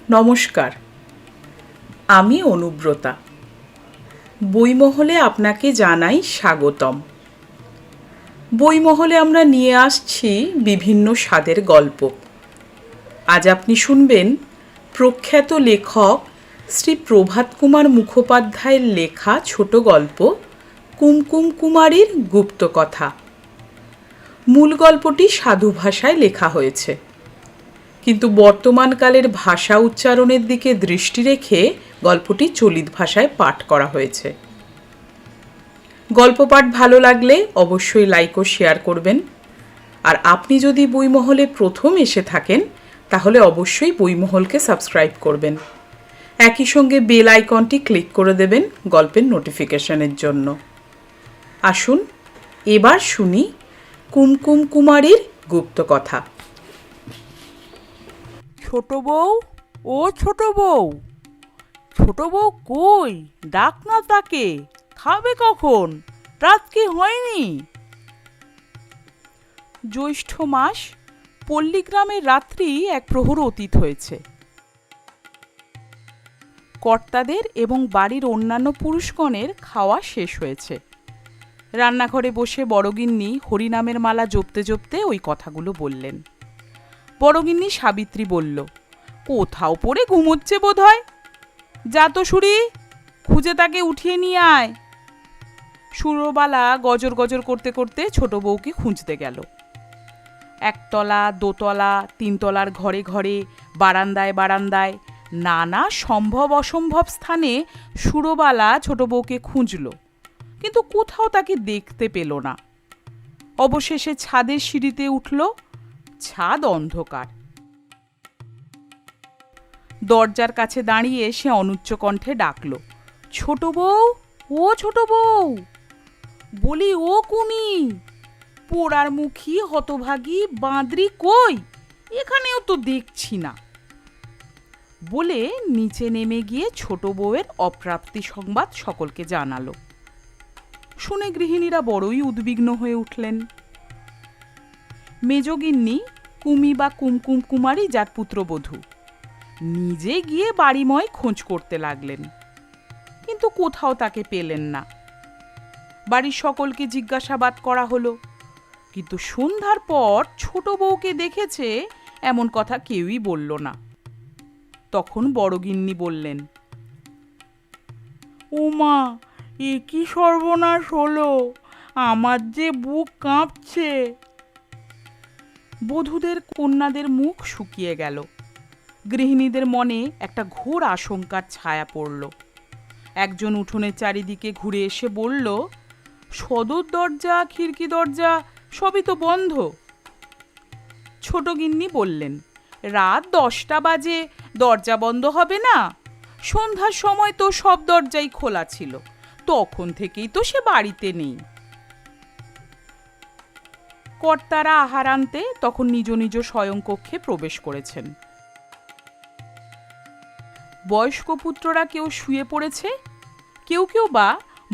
নমস্কার, আমি অনুব্রতা। বইমহলে আপনাকে জানাই স্বাগতম। বইমহলে আমরা নিয়ে আসছি বিভিন্ন স্বাদের গল্প। আজ আপনি শুনবেন প্রখ্যাত লেখক শ্রী প্রভাত কুমার মুখোপাধ্যায়ের লেখা ছোট গল্প কুমকুম কুমারীর গুপ্তকথা। মূল গল্পটি সাধু ভাষায় লেখা হয়েছে, কিন্তু বর্তমানকালের ভাষা উচ্চারণের দিকে দৃষ্টি রেখে গল্পটি চলিত ভাষায় পাঠ করা হয়েছে। গল্প পাঠ ভালো লাগলে অবশ্যই লাইক ও শেয়ার করবেন। আর আপনি যদি বইমহলে প্রথম এসে থাকেন তাহলে অবশ্যই বইমহলকে সাবস্ক্রাইব করবেন। একই সঙ্গে বেল আইকনটি ক্লিক করে দেবেন গল্পের নোটিফিকেশনের জন্য। আসুন এবার শুনি কুমকুম কুমারীর গুপ্তকথা। ছোট বউ, ও ছোট বউ, ছোট বউ কই? ডাক না তাকে। খাবে কখন? রাত কি হয়নি? জ্যৈষ্ঠ মাস, পল্লীগ্রামের রাত্রি এক প্রহর অতীত হয়েছে। কর্তাদের এবং বাড়ির অন্যান্য পুরুষগণের খাওয়া শেষ হয়েছে। রান্নাঘরে বসে বড়গিন্নি হরিনামের মালা জপতে জপতে ওই কথাগুলো বললেন। বড়গিন্নি সাবিত্রী বলল, কোথাও পড়ে ঘুমোচ্ছে বোধ হয়। যা তো সুরি, খুঁজে তাকে উঠিয়ে নিয়ে আয়। সুরবালা গজর গজর করতে করতে ছোট বউকে খুঁজতে গেল। একতলা, দোতলা, তিনতলার ঘরে ঘরে, বারান্দায় বারান্দায়, নানা সম্ভব অসম্ভব স্থানে সুরবালা ছোট বউকে খুঁজল, কিন্তু কোথাও তাকে দেখতে পেল না। অবশেষে ছাদের সিঁড়িতে উঠল। ছাদ অন্ধকার। দরজার কাছে দাঁড়িয়ে সে অনুচ্চ কণ্ঠে ডাকল, ছোট বউ, ও ছোট বউ। বলি, ও কুমি, পোড়ার মুখী হতভাগী বাঁদরি কই? এখানেও তো দেখছি না। বলে নিচে নেমে গিয়ে ছোট বউয়ের অপ্রাপ্তি সংবাদ সকলকে জানালো। শুনে গৃহিণীরা বড়ই উদ্বিগ্ন হয়ে উঠলেন। মেজগিন্নি কুমি বা কুমকুম কুমারী যার পুত্রবধূ নিজে গিয়ে বাড়িময় খোঁজ করতে লাগলেন, কিন্তু কোথাও তাকে পেলেন না। বাড়ির সকলকে জিজ্ঞাসাবাদ করা হলো, কিন্তু সন্ধ্যার পর ছোট বউকে দেখেছে এমন কথা কেউই বলল না। তখন বড়গিন্নি বললেন, ওমা, এ কি সর্বনাশ হলো! আমার যে বুক কাঁপছে। বধূদের কন্যাদের মুখ শুকিয়ে গেল। গৃহিণীদের মনে একটা ঘোর আশঙ্কার ছায়া পড়ল। একজন উঠোনের চারিদিকে ঘুরে এসে বলল, সদর দরজা, খিড়কি দরজা সবই তো বন্ধ। ছোট গিন্নি বললেন, রাত 10টা বাজে, দরজা বন্ধ হবে না? সন্ধ্যার সময় তো সব দরজাই খোলা ছিল, তখন থেকেই তো সে বাড়িতে নেই। কর্তারা আহার আনতে তখন নিজ নিজ শয়নকক্ষে প্রবেশ করেছেন। বয়স্ক পুত্ররা কেউ শুয়ে পড়েছে, কেউ কেউ বা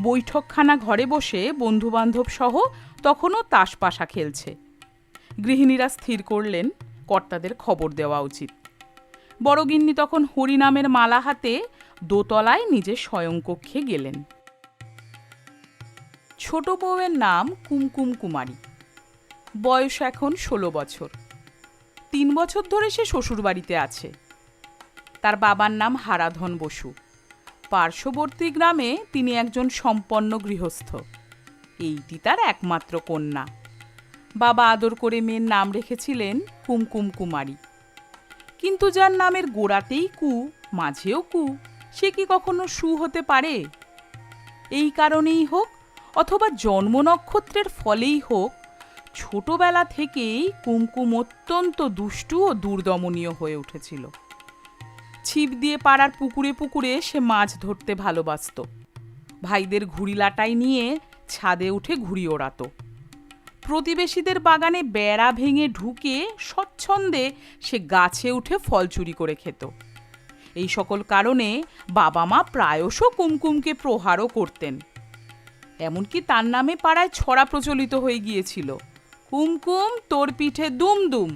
বৈঠকখানা ঘরে বসে বন্ধুবান্ধব সহ তখনও তাসপাশা খেলছে। গৃহিণীরা স্থির করলেন কর্তাদের খবর দেওয়া উচিত। বড়গিন্নি তখন হরিনামের মালা হাতে দোতলায় নিজের শয়নকক্ষে গেলেন। ছোট বউয়ের নাম কুমকুম কুমারী। বয়স এখন 16 বছর। 3 বছর ধরে সে শ্বশুরবাড়িতে আছে। তার বাবার নাম হারাধন বসু। পার্শ্ববর্তী গ্রামে তিনি একজন সম্পন্ন গৃহস্থ। এইটি তার একমাত্র কন্যা। বাবা আদর করে মেয়ের নাম রেখেছিলেন কুমকুম কুমারী। কিন্তু যার নামের গোড়াতেই কু, মাঝেও কু, সে কি কখনো সু হতে পারে? এই কারণেই হোক অথবা জন্ম নক্ষত্রের ফলেই হোক, ছোটবেলা থেকেই কুমকুম অত্যন্ত দুষ্টু ও দুর্দমনীয় হয়ে উঠেছিল। ছিপ দিয়ে পাড়ার পুকুরে পুকুরে সে মাছ ধরতে ভালোবাসত। ভাইদের ঘুড়ি লাটাই নিয়ে ছাদে উঠে ঘুড়ি ওড়াত। প্রতিবেশীদের বাগানে বেড়া ভেঙে ঢুকে স্বচ্ছন্দে সে গাছে উঠে ফল চুরি করে খেত। এই সকল কারণে বাবা মা প্রায়শ কুমকুমকে প্রহারও করতেন। এমনকি তার নামে পাড়ায় ছড়া প্রচলিত হয়ে গিয়েছিল, কুমকুম তোর পিঠে দুম দুম।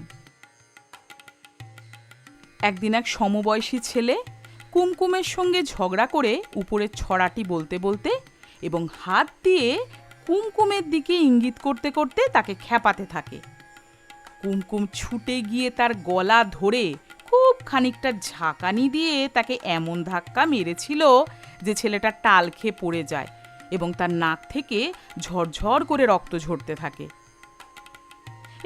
একদিন এক সমবয়সী ছেলে কুমকুমের সঙ্গে ঝগড়া করে উপরের ছড়াটি বলতে বলতে এবং হাত দিয়ে কুমকুমের দিকে ইঙ্গিত করতে করতে তাকে খ্যাপাতে থাকে। কুমকুম ছুটে গিয়ে তার গলা ধরে খুব খানিকটা ঝাঁকানি দিয়ে তাকে এমন ধাক্কা মেরেছিল যে ছেলেটা টাল খেয়ে পড়ে যায় এবং তার নাক থেকে ঝরঝর করে রক্ত ঝরতে থাকে।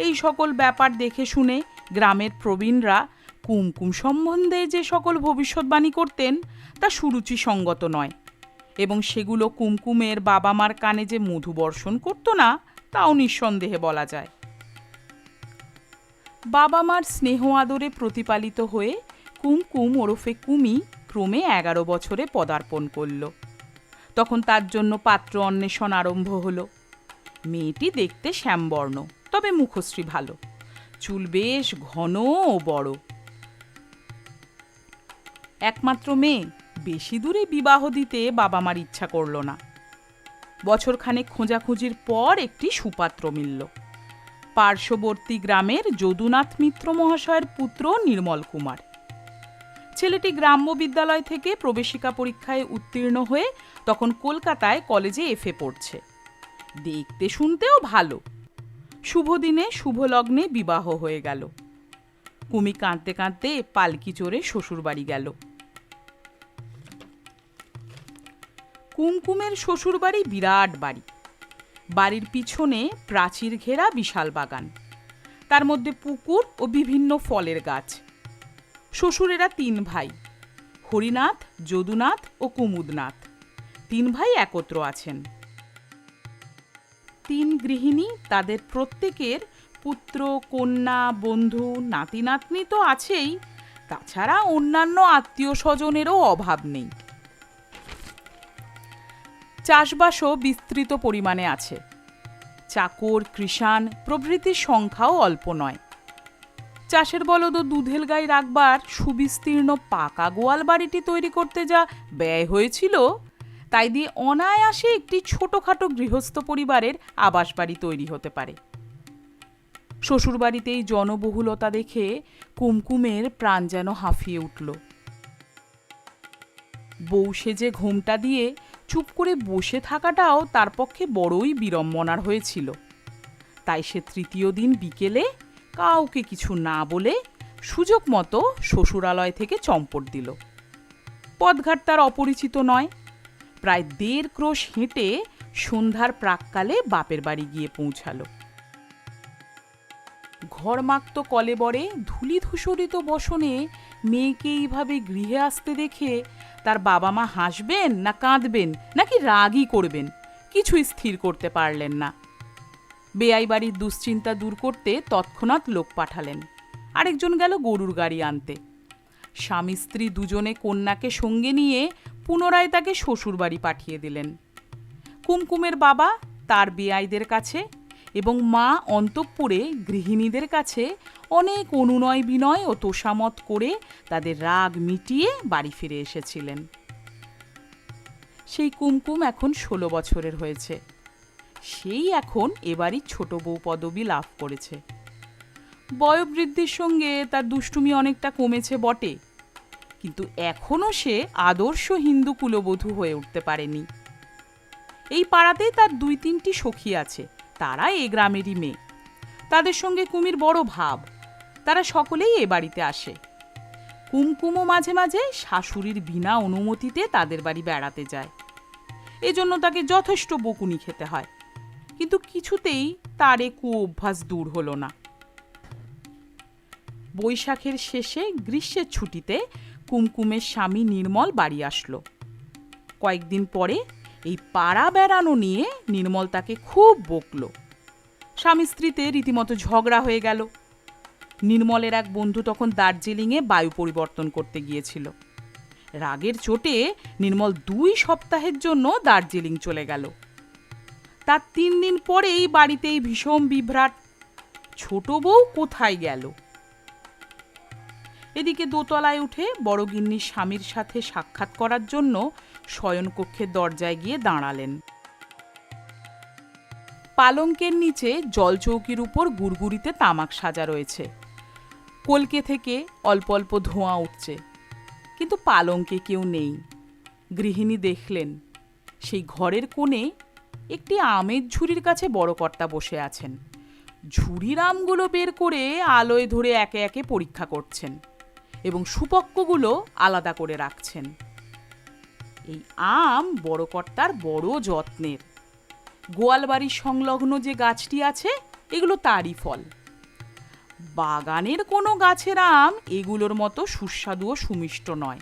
এই সকল ব্যাপার দেখে শুনে গ্রামের প্রবীণরা কুমকুম সম্বন্ধে যে সকল ভবিষ্যৎবাণী করতেন তা সুরুচিসঙ্গত নয় এবং সেগুলো কুমকুমের বাবা মার কানে যে মধু বর্ষণ করত না তাও নিঃসন্দেহে বলা যায়। বাবা মার স্নেহ আদরে প্রতিপালিত হয়ে কুমকুম ওরফে কুমি ক্রমে 11 বছরে পদার্পণ করল। তখন তার জন্য পাত্র অন্বেষণ আরম্ভ হলো। মেয়েটি দেখতে শ্যামবর্ণ, তবে মুখশ্রী ভালো, চুল বেশ ঘন ও বড়। একমাত্র মেয়ে, বেশি দূরে বিবাহ দিতে বাবা মার ইচ্ছা করল না। বছরখানেক খোঁজাখুঁজির পর একটি সুপাত্র মিলল। পার্শ্ববর্তী গ্রামের যদুনাথ মিত্র মহাশয়ের পুত্র নির্মল কুমার। ছেলেটি গ্রাম্য বিদ্যালয় থেকে প্রবেশিকা পরীক্ষায় উত্তীর্ণ হয়ে তখন কলকাতায় কলেজে এফএ পড়ছে। দেখতে শুনতেও ভালো। শুভ দিনে শুভ লগ্নে বিবাহ হয়ে গেল। কুমি কাঁদতে কাঁদতে পালকি চড়ে শ্বশুরবাড়ি গেল। কুমকুমের শ্বশুরবাড়ি বিরাট বাড়ি। বাড়ির পিছনে প্রাচীর ঘেরা বিশাল বাগান, তার মধ্যে পুকুর ও বিভিন্ন ফলের গাছ। শ্বশুরেরা 3 ভাই, হরিনাথ, যদুনাথ ও কুমুদনাথ। 3 ভাই একত্র আছেন। 3 গৃহিণী, তাদের প্রত্যেকের পুত্র, কন্যা, বন্ধু, নাতি নাতনি তো আছেই, তাছাড়া অন্যান্য আত্মীয় স্বজনেরও অভাব নেই। চাষবাসও বিস্তৃত পরিমাণে আছে। চাকর, কৃষাণ প্রভৃতির সংখ্যাও অল্প নয়। চাষের বলদ ও দুধেল গাই রাখবার সুবিস্তীর্ণ পাকা গোয়াল বাড়িটি তৈরি করতে যা ব্যয় হয়েছিল, তাই দিয়ে অনায়াসে একটি ছোটখাটো গৃহস্থ পরিবারের আবাসবাড়ি তৈরি হতে পারে। শ্বশুরবাড়িতেই জনবহুলতা দেখে কুমকুমের প্রাণ যেন হাঁফিয়ে উঠল। বউ সেজে ঘোমটা দিয়ে চুপ করে বসে থাকাটাও তার পক্ষে বড়ই বিড়ম্বনার হয়েছিল। তাই সে 3য় দিন বিকেলে কাউকে কিছু না বলে সুযোগ মতো শ্বশুরালয় থেকে চম্পট দিল। পথঘাট তার অপরিচিত নয়। প্রায় 1.5 ক্রোশ হেঁটে সন্ধ্যার প্রাক্কালে বাপের বাড়ি গিয়ে পৌঁছালো। ঘরমাক্ত কলেবরে ধূলি ধূসরিত বসনে মেয়েকে এইভাবে গৃহে আসতে দেখে তার বাবা মা হাসবেন না কাঁদবেন নাকি রাগই করবেন কিছুই স্থির করতে পারলেন না। বেয়াই বাড়ির দুশ্চিন্তা দূর করতে তৎক্ষণাৎ লোক পাঠালেন। আরেকজন গেল গরুর গাড়ি আনতে। স্বামী স্ত্রী দুজনে কন্যাকে সঙ্গে নিয়ে পুনরায় তাকে শ্বশুরবাড়ি পাঠিয়ে দিলেন। কুমকুমের বাবা তার বেয়াইদের কাছে এবং মা অন্তঃপুরে গৃহিণীদের কাছে অনেক অনুনয় বিনয় ও তোষামত করে তাদের রাগ মিটিয়ে বাড়ি ফিরে এসেছিলেন। সেই কুমকুম এখন 16 বছরের হয়েছে। সেই এখন এবারই ছোট বউ পদবি লাভ করেছে। বয়োবৃদ্ধির সঙ্গে তার দুষ্টুমি অনেকটা কমেছে বটে, কিন্তু এখনও সে আদর্শ হিন্দু কুলবধূ হয়ে উঠতে পারেনি। এই পাড়াতেই তার 2-3টি সখী আছে, তারা এ গ্রামেরই মেয়ে। তাদের সঙ্গে কুমির বড় ভাব, তারা সকলেই এ বাড়িতে আসে। কুমকুমও মাঝে মাঝে শাশুড়ির বিনা অনুমতিতে তাদের বাড়ি বেড়াতে যায়। এজন্য তাকে যথেষ্ট বকুনি খেতে হয়, কিন্তু কিছুতেই তার এ কুঅভ্যাস দূর হলো না। বৈশাখের শেষে গ্রীষ্মের ছুটিতে কুমকুমের স্বামী নির্মল বাড়ি আসলো। কয়েকদিন পরে এই পাড়া বেড়ানো নিয়ে নির্মল তাকে খুব বকলো। স্বামী স্ত্রীতে রীতিমতো ঝগড়া হয়ে গেল। নির্মলের এক বন্ধু তখন দার্জিলিংয়ে বায়ু পরিবর্তন করতে গিয়েছিল। রাগের চোটে নির্মল 2 সপ্তাহের জন্য দার্জিলিং চলে গেল। তার 3 দিন পরেই বাড়িতেই ভীষণ বিভ্রাট, ছোট বউ কোথায় গেল। এদিকে দোতলায় উঠে বড়গিন্নির স্বামীর সাথে সাক্ষাৎ করার জন্য শয়নকক্ষের দরজায় গিয়ে দাঁড়ালেন। পালঙ্কের নিচে জলচৌকির উপর গুড়গুড়িতে তামাক সাজা রয়েছে। কলকে থেকে অল্প অল্প ধোঁয়া উঠছে, কিন্তু পালঙ্কে কেউ নেই। গৃহিণী দেখলেন সেই ঘরের কোণে একটি আমের ঝুড়ির কাছে বড় কর্তা বসে আছেন। ঝুড়ির আমগুলো বের করে আলোয় ধরে একে একে পরীক্ষা করছেন এবং সুপক্কগুলো আলাদা করে রাখছেন। এই আম বড় কর্তার বড় যত্নের। গোয়ালবাড়ির সংলগ্ন যে গাছটি আছে এগুলো তারই ফল। বাগানের কোনো গাছের আম এগুলোর মতো সুস্বাদু ও সুমিষ্ট নয়।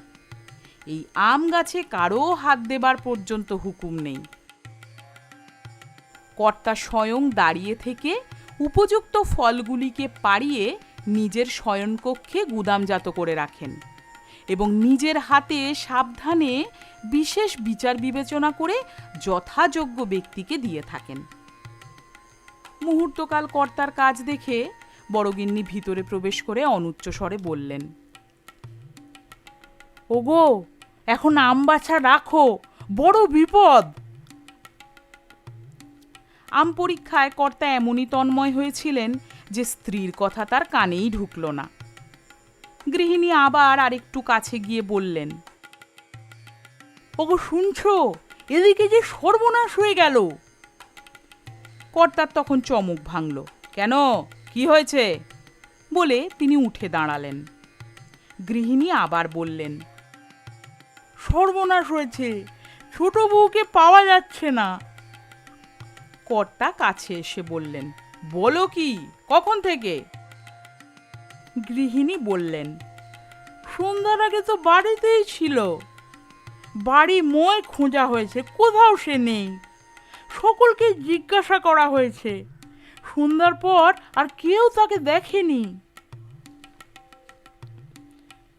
এই আম গাছে কারো হাত দেবার পর্যন্ত হুকুম নেই। কর্তা স্বয়ং দাঁড়িয়ে থেকে উপযুক্ত ফলগুলিকে পাড়িয়ে নিজের শয়নকক্ষে গুদামজাত করে রাখেন এবং নিজের হাতে সাবধানে বিশেষ বিচার বিবেচনা করে যথাযোগ্য ব্যক্তিকে দিয়ে থাকেন। মুহূর্তকাল কর্তার কাজ দেখে বড়গিন্নি ভিতরে প্রবেশ করে অনুচ্চ স্বরে বললেন, ওগো, এখন আম বাছা রাখো, বড় বিপদ। আম পরীক্ষায় কর্তা এমনই তন্ময় হয়েছিলেন যে স্ত্রীর কথা তার কানেই ঢুকল না। গৃহিণী আবার আরেকটু কাছে গিয়ে বললেন, ওগো শুনছো, এদিকে যে সর্বনাশ হয়ে গেল। কর্তার তখন চমক ভাঙল। কেন, কি হয়েছে বলে তিনি উঠে দাঁড়ালেন। গৃহিণী আবার বললেন, সর্বনাশ হয়েছে, ছোট বউকে পাওয়া যাচ্ছে না। কর্তা কাছে এসে বললেন, বলো কি, কখন থেকে? গৃহিণী বললেন, সন্ধ্যার আগে তো বাড়িতেই ছিল। বাড়ি মই খোঁজা হয়েছে, কোথাও সে নেই। সকলকে জিজ্ঞাসা করা হয়েছে, সন্ধ্যার পর আর কেউ তাকে দেখেনি।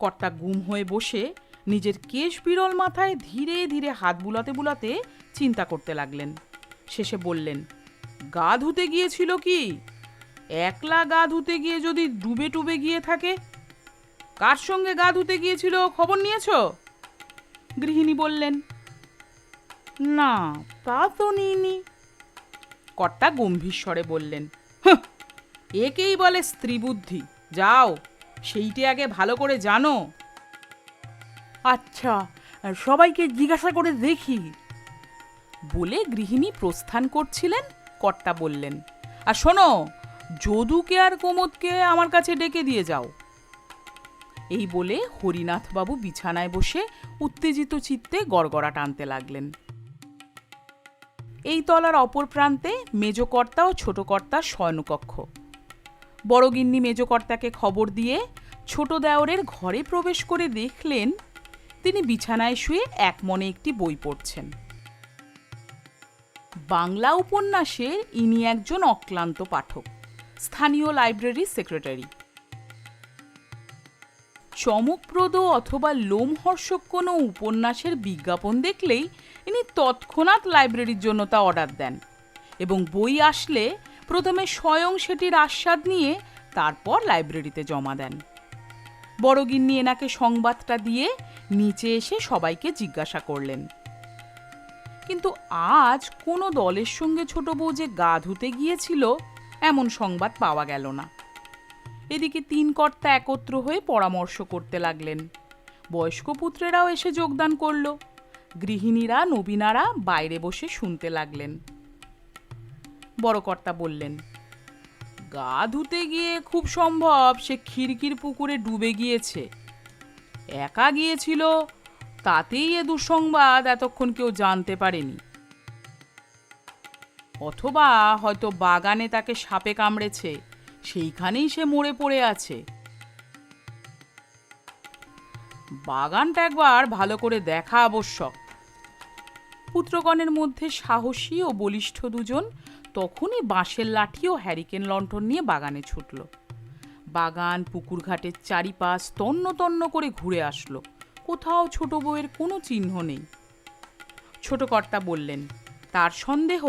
কর্তা গুম হয়ে বসে নিজের কেশ বিরল মাথায় ধীরে ধীরে হাত বুলাতে বুলাতে চিন্তা করতে লাগলেন। শেষে বললেন, গা ধুতে গিয়েছিল কি? একলা গা ধুতে গিয়ে যদি ডুবে টুবে গিয়ে থাকে? কার সঙ্গে গা ধুতে গিয়েছিল খবর নিয়েছ? গৃহিণী বললেন, না, তা তো নিইনি। কর্তা গম্ভীর স্বরে বললেন, একেই বলে স্ত্রী বুদ্ধি। যাও, সেইটি আগে ভালো করে জানো। আচ্ছা, সবাইকে জিজ্ঞাসা করে দেখি বলে গৃহিণী প্রস্থান করছিলেন। কর্তা বললেন, আর শোনো, যদুকে আর কোমদকে আমার কাছে ডেকে দিয়ে যাও। এই বলে হরিনাথবাবু বিছানায় বসে উত্তেজিত চিত্তে গড়গড়া টানতে লাগলেন। এই তলার অপর প্রান্তে মেজকর্তা ও ছোট কর্তার শয়নকক্ষ। বড়গিন্নি মেজকর্তাকে খবর দিয়ে ছোট দেওরের ঘরে প্রবেশ করে দেখলেন তিনি বিছানায় শুয়ে একমনে একটি বই পড়ছেন। বাংলা উপন্যাসের ইনি একজন অক্লান্ত পাঠক, স্থানীয় লাইব্রেরির সেক্রেটারি। চমকপ্রদ অথবা লোমহর্ষক কোনো উপন্যাসের বিজ্ঞাপন দেখলেই ইনি তৎক্ষণাৎ লাইব্রেরির জন্য তা অর্ডার দেন এবং বই আসলে প্রথমে স্বয়ং সেটির আস্বাদ নিয়ে তারপর লাইব্রেরিতে জমা দেন। বড়গিন্নি এনাকে সংবাদটা দিয়ে নিচে এসে সবাইকে জিজ্ঞাসা করলেন, কিন্তু আজ কোনো দলের সঙ্গে ছোট বউ যে গা ধুতে গিয়েছিল এমন সংবাদ পাওয়া গেল না। এদিকে তিন কর্তা একত্র হয়ে পরামর্শ করতে লাগলেন। বয়স্ক পুত্রেরাও এসে যোগদান করল। গৃহিণীরা নবীনারা বাইরে বসে শুনতে লাগলেন। বড় কর্তা বললেন, গা ধুতে গিয়ে খুব সম্ভব সে খিড়কির পুকুরে ডুবে গিয়েছে। একা গিয়েছিল, তাতেই এ দুঃসংবাদ এতক্ষণ কেউ জানতে পারেনি। অথবা হয়তো বাগানে তাকে সাপে কামড়েছে, সেইখানেই সে মরে পড়ে আছে। বাগানটা একবার ভালো করে দেখা আবশ্যক। পুত্রগণের মধ্যে সাহসী ও বলিষ্ঠ দুজন তখনই বাঁশের লাঠি ও হ্যারিকেন লণ্ঠন নিয়ে বাগানে ছুটল। বাগান পুকুর ঘাটের চারিপাশ তন্ন তন্ন করে ঘুরে আসলো। কোথাও ছোট বউয়ের কোনো চিহ্ন নেই। ছোট কর্তা বললেন, তার সন্দেহ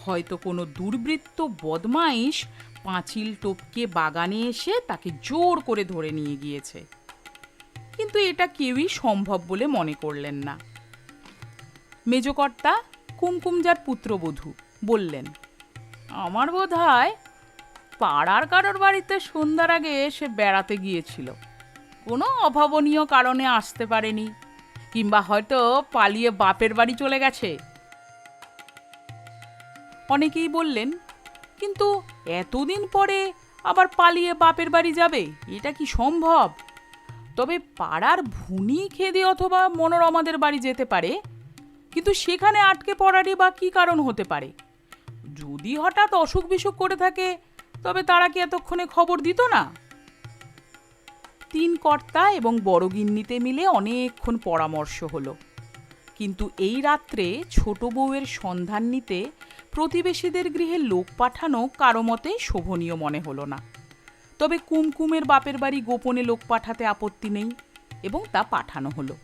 হয়তো কোনো দুর্বৃত্ত বদমাইশ পাঁচিল টপকে বাগানে এসে তাকে জোর করে ধরে নিয়ে গিয়েছে, কিন্তু এটা কেউই সম্ভব বলে মনে করলেন না। মেজকর্তা কুমকুম যার পুত্রবধূ বললেন, আমার বোধ হয় পাড়ার কারোর বাড়িতে সন্ধ্যার আগে সে বেড়াতে গিয়েছিল, কোনো অভাবনীয় কারণে আসতে পারেনি, কিংবা হয়তো পালিয়ে বাপের বাড়ি চলে গেছে। অনেকেই বললেন, কিন্তু এতদিন পরে আবার পালিয়ে বাপের বাড়ি যাবে, এটা কি সম্ভব? তবে পাড়ার ভুনি খেদে অথবা মনোরমাদের বাড়ি যেতে পারে, কিন্তু সেখানে আটকে পড়ারই বা কী কারণ হতে পারে? যদি হঠাৎ অসুখ বিসুখ করে থাকে, তবে তারা কি এতক্ষণে খবর দিত না? তিন কর্তা এবং বড় গিন্নিতে মিলে অনেকক্ষণ পরামর্শ হলো, কিন্তু এই রাত্রে ছোট বউয়ের সন্ধান নিতে প্রতিবেশীদের গৃহে লোক পাঠানো কারো মতে শোভনীয় মনে হলো না। তবে কুমকুমের বাপের বাড়ি গোপনে লোক পাঠাতে আপত্তি নেই, এবং তা পাঠানো হলো।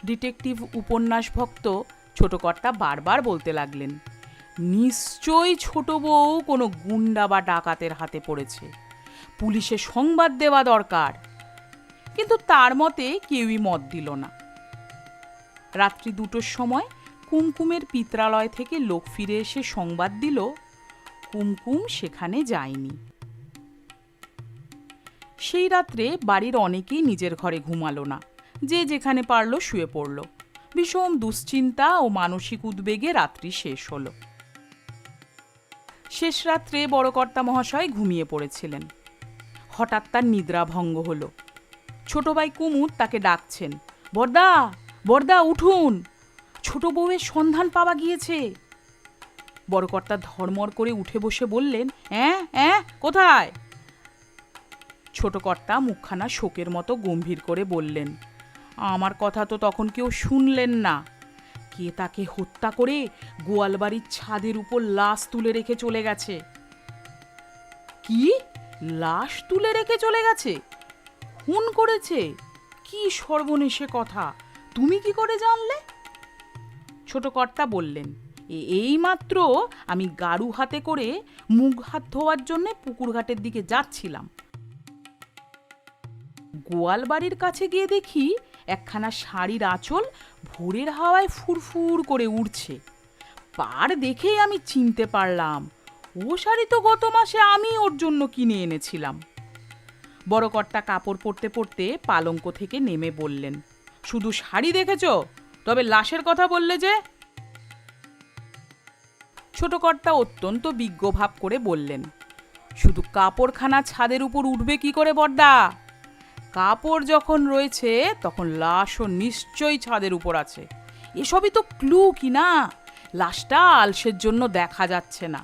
ডিটেকটিভ উপন্যাস ভক্ত ছোট কর্তা বারবার বলতে লাগলেন, নিশ্চয়ই ছোট বউ কোনো গুন্ডা বা ডাকাতের হাতে পড়েছে, পুলিশে সংবাদ দেওয়া দরকার। কিন্তু তার মতে কেউই মত দিল না। রাত্রি 2টোর সময় কুমকুমের পিত্রালয় থেকে লোক ফিরে এসে সংবাদ দিল, কুমকুম সেখানে যায়নি। সেই রাত্রে বাড়ির অনেকেই নিজের ঘরে ঘুমালো না, যে যেখানে পারল শুয়ে পড়ল। ভীষণ দুশ্চিন্তা ও মানসিক উদ্বেগে রাত্রি শেষ হলো। শেষ রাত্রে বড় কর্তা মহাশয় ঘুমিয়ে পড়েছিলেন। হঠাৎ তার নিদ্রাভঙ্গ হলো। ছোট ভাই কুমুদ তাকে ডাকছেন, বড়দা, বড়দা উঠুন, ছোট বউয়ের সন্ধান পাওয়া গিয়েছে। বড় কর্তা ধর্মর করে উঠে বসে বললেন, হ্যাঁ হ্যাঁ, কোথায়? ছোট কর্তা মুখখানা শোকের মতো গম্ভীর করে বললেন, আমার কথা তো তখন কেউ শুনলেন না। কে তাকে হত্যা করে গোয়ালবাড়ির ছাদের উপর লাশ তুলে রেখে চলে গেছে। কি? লাশ তুলে রেখে চলে গেছে? খুন করেছে? কি সর্বনেশে কথা! তুমি কি করে জানলে? ছোট কর্তা বললেন, এই মাত্র আমি গাড়ু হাতে করে মুখ হাত ধোয়ার জন্য পুকুর ঘাটের দিকে যাচ্ছিলাম। গোয়াল বাড়ির কাছে গিয়ে দেখি একখানা শাড়ির আঁচল ভোরের হাওয়ায় ফুরফুর করে উড়ছে। পার দেখেই আমি চিনতে পারলাম, ও শাড়ি তো গত মাসে আমি ওর জন্য কিনে এনেছিলাম। বড় কর্তা কাপড় পরতে পরতে পালঙ্ক থেকে নেমে বললেন, শুধু শাড়ি দেখেছ, তবে লাশের কথা বললে যে? ছোট কর্তা অত্যন্ত বিজ্ঞ ভাব করে বললেন, শুধু কাপড়খানা ছাদের উপর উঠবে কি করে বড়দা? কাপড় যখন রয়েছে তখন লাশও নিশ্চয়ই ছাদের উপর আছে। এসবই তো ক্লু কি না? লাশটা আলসের জন্য দেখা যাচ্ছে না।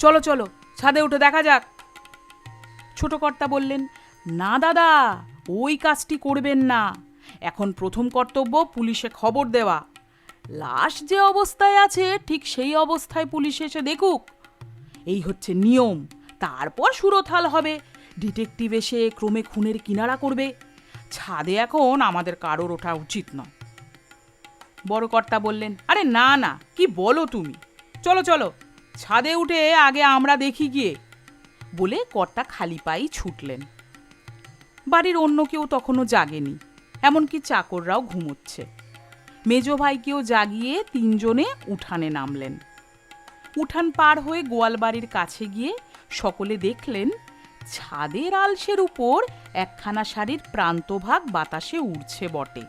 চলো চলো, ছাদে উঠে দেখা যাক। ছোট কর্তা বললেন, না দাদা, ওই কাজটি করবেন না। এখন প্রথম কর্তব্য পুলিশে খবর দেওয়া। লাশ যে অবস্থায় আছে ঠিক সেই অবস্থায় পুলিশ এসে দেখুক, এই হচ্ছে নিয়ম। তারপর সুরথাল হবে, ডিটেকটিভ এসে ক্রমে খুনের কিনারা করবে। ছাদে এখন আমাদের কারোর ওঠা উচিত নয়। বড় কর্তা বললেন, আরে না না, কি বলো তুমি? চলো চলো, ছাদে উঠে আগে আমরা দেখি গিয়ে। বলে কর্তা খালি পায়েই ছুটলেন। বাড়ির অন্য কেউ তখনও জাগেনি, এমনকি চাকররাও ঘুমোচ্ছে। মেজ ভাইকেও জাগিয়ে তিনজনে উঠানে নামলেন। উঠান পার হয়ে গোয়ালবাড়ির কাছে গিয়ে সকলে দেখলেন, ছাদের আলসের উপর একখানা শাড়ির প্রান্তভাগ বাতাসে উড়ছে বটে।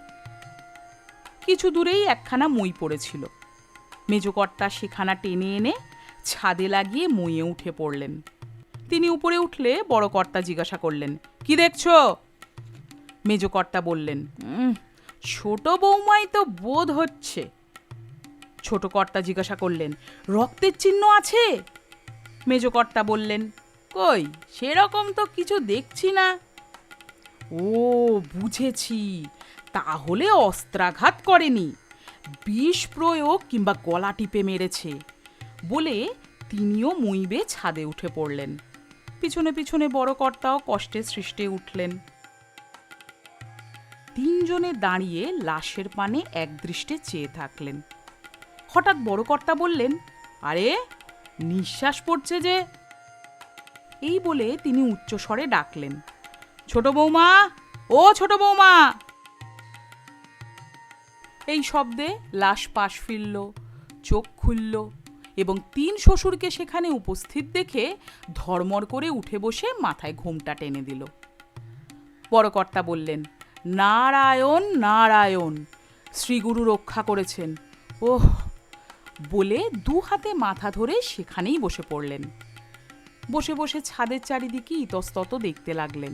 কিছু দূরেই একখানা মই পড়েছিল। মেজকর্তা সেখানা টেনে এনে ছাদে লাগিয়ে মইয়ে উঠে পড়লেন। তিনি উপরে উঠলে বড় কর্তা জিজ্ঞাসা করলেন, কি দেখছো? মেজকর্তা বললেন, ছোট বৌমাই তো বোধ হচ্ছে। ছোট কর্তা জিজ্ঞাসা করলেন, রক্তের চিহ্ন আছে? মেজকর্তা বললেন, কই, সেরকম তো কিছু দেখছি না। ও বুঝেছি, তাহলে অস্ত্রাঘাত করেনি, বিষ প্রয়োগ কিংবা গলা টিপে মেরেছে। বলে তিনিও মইবে ছাদে উঠে পড়লেন। পিছনে পিছনে বড় কর্তাও কষ্টে সৃষ্টে উঠলেন। তিনজনে দাঁড়িয়ে লাশের পানে একদৃষ্টে চেয়ে থাকলেন। হঠাৎ বড় কর্তা বললেন, আরে নিঃশ্বাস পড়ছে যে। এই বলে তিনি উচ্চস্বরে ডাকলেন, ছোট বৌমা, ও ছোট বৌমা। এই শব্দে লাশ পাশ ফিরল, চোখ খুলল এবং 3 শ্বশুরকে সেখানে উপস্থিত দেখে ধর্মর করে উঠে বসে মাথায় ঘোমটা টেনে দিল। বড় কর্তা বললেন, নারায়ণ নারায়ণ, শ্রীগুরু রক্ষা করেছেন। ওহ, বলে 2 হাতে মাথা ধরে সেখানেই বসে পড়লেন। বসে বসে ছাদের চারিদিকে ইতস্তত দেখতে লাগলেন।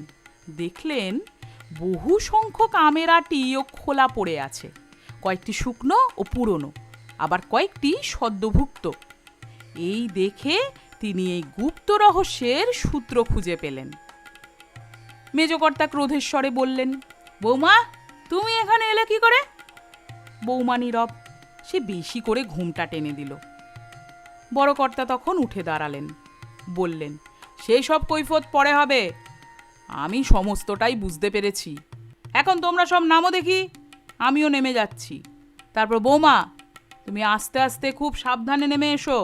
দেখলেন বহু সংখ্যক আমের আটি ও খোলা পড়ে আছে, কয়েকটি শুকনো ও পুরনো, আবার কয়েকটি সদ্যভুক্ত। এই দেখে তিনি এই গুপ্ত রহস্যের সূত্র খুঁজে পেলেন। মেজকর্তা ক্রোধের স্বরে বললেন, বৌমা, তুমি এখানে এলে কি করে? বৌমা নীরব, সে বেশি করে ঘুমটা টেনে দিল। বড় কর্তা তখন উঠে দাঁড়ালেন, বললেন, সেই সব কৈফত পরে হবে, আমি সমস্তটাই বুঝতে পেরেছি। এখন তোমরা সব নামো দেখি, আমিও নেমে যাচ্ছি। তারপর বৌমা, তুমি আস্তে আস্তে খুব সাবধানে নেমে এসো।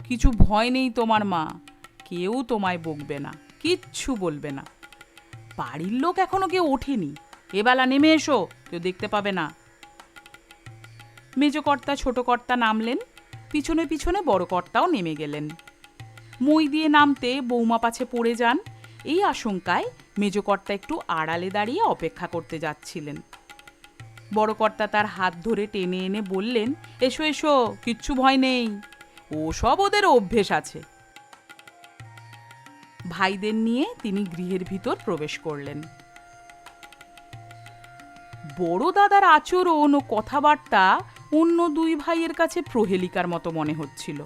কিছু ভয় নেই তোমার মা, কেউ তোমায় বকবে না, কিচ্ছু বলবে না। বাড়ির লোক এখনো কেউ ওঠেনি, এবেলা নেমে এসো, কেউ দেখতে পাবে না। মেজকর্তা ছোট কর্তা নামলেন, পিছনে পিছনে বড় কর্তাও নেমে গেলেন। মই দিয়ে নামতে বৌমা পাছে পড়ে যান, এই আশঙ্কায় মেজকর্তা একটু আড়ালে দাঁড়িয়ে অপেক্ষা করতে যাচ্ছিলেন। বড় কর্তা তার হাত ধরে টেনে এনে বললেন, এসো এসো, কিচ্ছু ভয় নেই, ও সব ওদের অভ্যেস আছে। ভাইদের নিয়ে তিনি গৃহের ভিতর প্রবেশ করলেন। বড় দাদার আচরণ ও কথাবার্তা অন্য 2 ভাইয়ের কাছে প্রহেলিকার মতো মনে হচ্ছিল।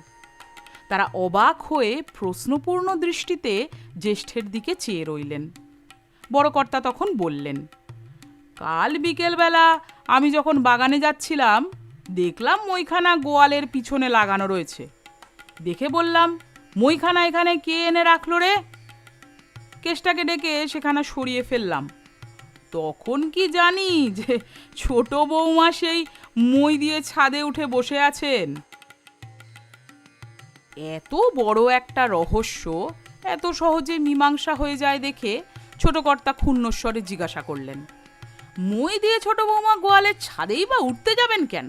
তারা অবাক হয়ে প্রশ্নপূর্ণ দৃষ্টিতে জ্যেষ্ঠের দিকে চেয়ে রইলেন। বড় কর্তা তখন বললেন, কাল বিকেলবেলা আমি যখন বাগানে যাচ্ছিলাম, দেখলাম মইখানা গোয়ালের পিছনে লাগানো রয়েছে। দেখে বললাম, মইখানা এখানে কে এনে রাখলো রে? কেষ্টাকে ডেকে সেখানা সরিয়ে ফেললাম। তখন কি জানি যে ছোট বৌমা সেই মই দিয়ে ছাদে উঠে বসে আছেন। এত বড় একটা রহস্য এত সহজে মীমাংসা হয়ে যায় দেখে ছোট কর্তা ক্ষুণ্ণস্বরে জিজ্ঞাসা করলেন, মই দিয়ে ছোট বৌমা গোয়ালের ছাদেই বা উঠতে যাবেন কেন?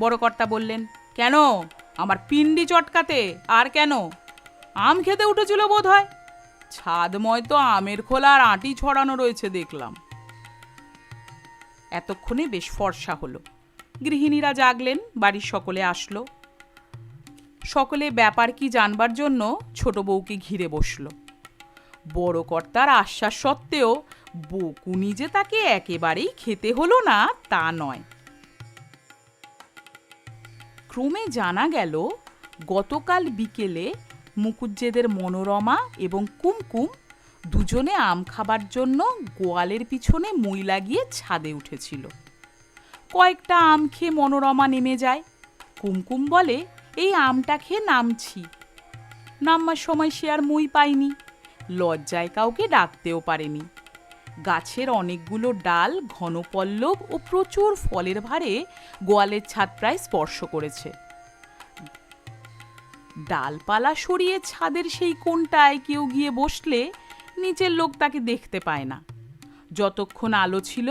বড় কর্তা বললেন, কেন, আমার পিণ্ডি চটকাতে, আর কেন? আম খেতে উঠেছিল বোধ হয়, ছাদময় তো আমের খোলা আর আঁটি ছড়ানো রয়েছে দেখলাম। এতক্ষণে বেশ ফর্সা হলো। গৃহিণীরা জাগলেন, বাড়ির সকলে আসলো। সকলে ব্যাপার কি জানবার জন্য ছোট বউকে ঘিরে বসল। বড় কর্তার আশ্বাস সত্ত্বেও বকুনি যে তাকে একেবারেই খেতে হলো না তা নয়। ক্রমে জানা গেল গতকাল বিকেলে মুকুজ্জেদের মনোরমা এবং কুমকুম দুজনে আম খাবার জন্য গোয়ালের পিছনে মই লাগিয়ে ছাদে উঠেছিল। কয়েকটা আম খেয়ে মনোরমা নেমে যায়। কুমকুম বলে, এই আমটা খেয়ে নামছি। নামবার সময় সে আর মই পায়নি, লজ্জায় কাউকে ডাকতেও পারেনি। গাছের অনেকগুলো ডাল ঘনপল্লব ও প্রচুর ফলের ভারে গোয়ালের ছাদ প্রায় স্পর্শ করেছে। ডালপালা সরিয়ে ছাদের সেই কোণটায় কেউ গিয়ে বসলে নিচের লোক তাকে দেখতে পায় না। যতক্ষণ আলো ছিল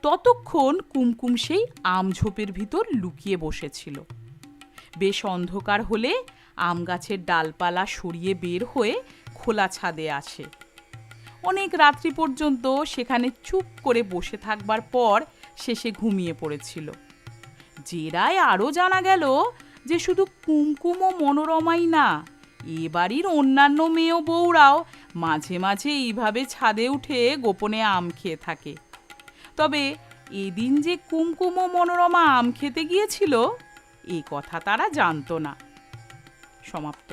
ততক্ষণ কুমকুম সেই আমঝোপের ভিতর লুকিয়ে বসেছিল। বেশ অন্ধকার হলে আম গাছের ডালপালা সরিয়ে বের হয়ে খোলা ছাদে আসে। অনেক রাত্রি পর্যন্ত সেখানে চুপ করে বসে থাকবার পর শেষে ঘুমিয়ে পড়েছিল। জেরায় আরও জানা গেল যে শুধু কুমকুম ও মনোরমাই না, এ বাড়ির অন্যান্য মেয়ে ও বউরাও মাঝে মাঝে এইভাবে ছাদে উঠে গোপনে আম খেয়ে থাকে। তবে এদিন যে কুমকুম ও মনোরমা আম খেতে গিয়েছিল এ কথা তারা জানতো না। সমাপ্ত।